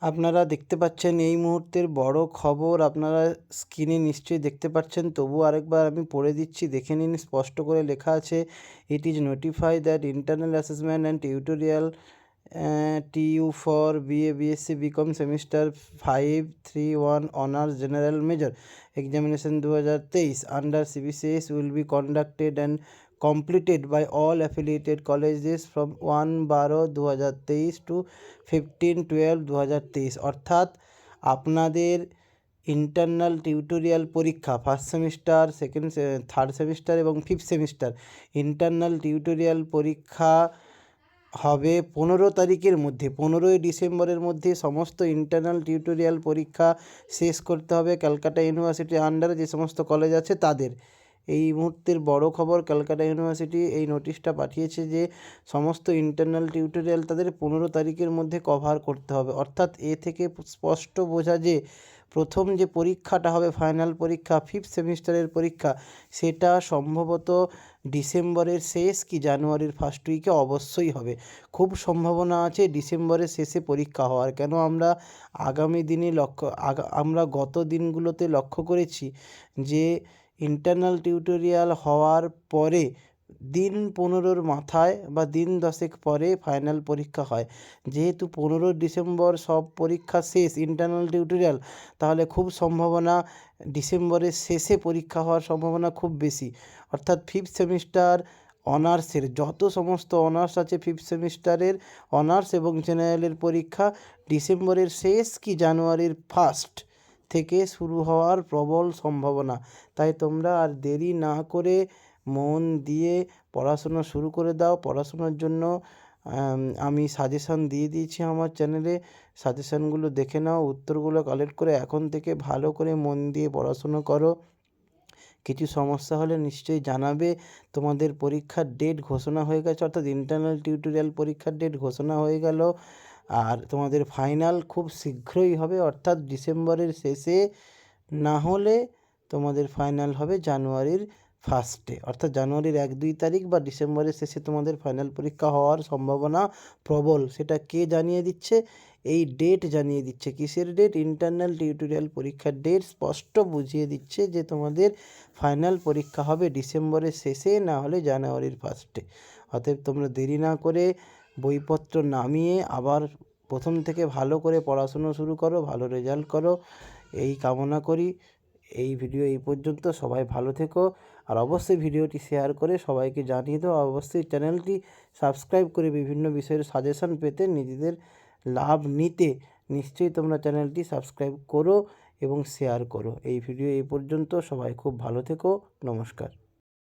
আপনারা দেখতে পাচ্ছেন এই মুহূর্তের বড় খবর, আপনারা স্ক্রিনে নিশ্চয়ই দেখতে পাচ্ছেন, তবু আরেকবার আমি পড়ে দিচ্ছি, দেখে নিন। স্পষ্ট করে লেখা আছে, it is notify that internal assessment and tutorial TU for BA BSc BCom semester 531 honors general major examination 2023 under CBCS will be conducted and completed by all affiliated colleges from 1/12/2023 to 15/12/2023। অর্থাৎ আপনাদের internal tutorial পরীক্ষা first semester, third semester এবং fifth semester internal tutorial পরীক্ষা হবে 15 তারিখের মধ্যে। 15ই ডিসেম্বরের মধ্যে সমস্ত ইন্টারনাল টিউটোরিয়াল পরীক্ষা শেষ করতে হবে ক্যালকাটা ইউনিভার্সিটির আন্ডারে যে সমস্ত কলেজ আছে তাদের। এই মুহূর্তের বড় খবর, ক্যালকাটা ইউনিভার্সিটি এই নোটিশটা পাঠিয়েছে যে সমস্ত ইন্টারনাল টিউটোরিয়াল তাদের 15 তারিখের মধ্যে কভার করতে হবে। অর্থাৎ এ থেকে স্পষ্ট বোঝা যে প্রথম যে পরীক্ষাটা হবে ফাইনাল পরীক্ষা, ফিফথ সেমিস্টারের পরীক্ষা, সেটা সম্ভবত ডিসেম্বরের শেষ কি জানুয়ারির ফার্স্ট উইকে অবশ্যই হবে। খুব সম্ভাবনা আছে ডিসেম্বরের শেষে পরীক্ষা হওয়ার। কেন আমরা আগামী দিনে আমরা গত দিনগুলোতে লক্ষ্য করেছি যে ইন্টারনাল টিউটোরিয়াল হওয়ার পরে দিন 15-র মাথায় বা দিন 10 পরে ফাইনাল পরীক্ষা হয়। যেহেতু 15 ডিসেম্বর সব পরীক্ষা শেষ ইন্টারনাল টিউটোরিয়াল, তাহলে খুব সম্ভাবনা ডিসেম্বরের শেষে পরীক্ষা হওয়ার সম্ভাবনা খুব বেশি। অর্থাৎ ফিফথ সেমিস্টার অনার্সের যত সমস্ত অনার্স আছে, ফিফথ সেমিস্টারের অনার্স এবং জেনারেলের পরীক্ষা ডিসেম্বরের শেষ কি জানুয়ারির ফার্স্ট থেকে শুরু হওয়ার প্রবল সম্ভাবনা। তাই তোমরা আর দেরি না করে মন দিয়ে পড়াশোনা শুরু করে দাও। পড়াশোনার জন্য আমি সাজেশান দিয়ে দিয়েছি আমার চ্যানেলে, সাজেশানগুলো দেখে নাও, উত্তরগুলো কালেক্ট করে এখন থেকে ভালো করে মন দিয়ে পড়াশুনো করো। কিছু সমস্যা হলে নিশ্চয়ই জানাবে। তোমাদের পরীক্ষার ডেট ঘোষণা হয়ে গেছে, অর্থাৎ ইন্টারনাল টিউটোরিয়াল পরীক্ষার ডেট ঘোষণা হয়ে গেল। আর তোমাদের ফাইনাল খুব শীঘ্রই হবে, অর্থাৎ ডিসেম্বরের শেষে, না হলে তোমাদের ফাইনাল হবে জানুয়ারির ফার্স্টে, অর্থাৎ জানুয়ারির 1-2 তারিখ বা ডিসেম্বরের শেষে তোমাদের ফাইনাল পরীক্ষা হওয়ার সম্ভাবনা প্রবল। সেটা কে জানিয়ে দিচ্ছে? এই ডেট জানিয়ে দিচ্ছে। কিসের ডেট? ইন্টারনাল টিউটোরিয়াল পরীক্ষার ডেট স্পষ্ট বুঝিয়ে দিচ্ছে যে তোমাদের ফাইনাল পরীক্ষা হবে ডিসেম্বরের শেষে, না হলে জানুয়ারির ফার্স্টে। অতএব তোমরা দেরি না করে বইপত্র নামিয়ে আবার প্রথম থেকে ভালো করে পড়াশুনো শুরু করো, ভালো রেজাল্ট করো, এই কামনা করি। এই ভিডিও এই পর্যন্ত। সবাই ভালো থেকো, আর অবশ্যই ভিডিওটি শেয়ার করে সবাইকে জানিয়ে দাও। অবশ্যই চ্যানেলটি সাবস্ক্রাইব করে বিভিন্ন বিষয়ের সাজেশন পেতে, নিজেদের লাভ নিতে নিশ্চয়ই তোমরা চ্যানেলটি সাবস্ক্রাইব করো এবং শেয়ার করো। এই ভিডিও এই পর্যন্ত। সবাই খুব ভালো থেকো। নমস্কার।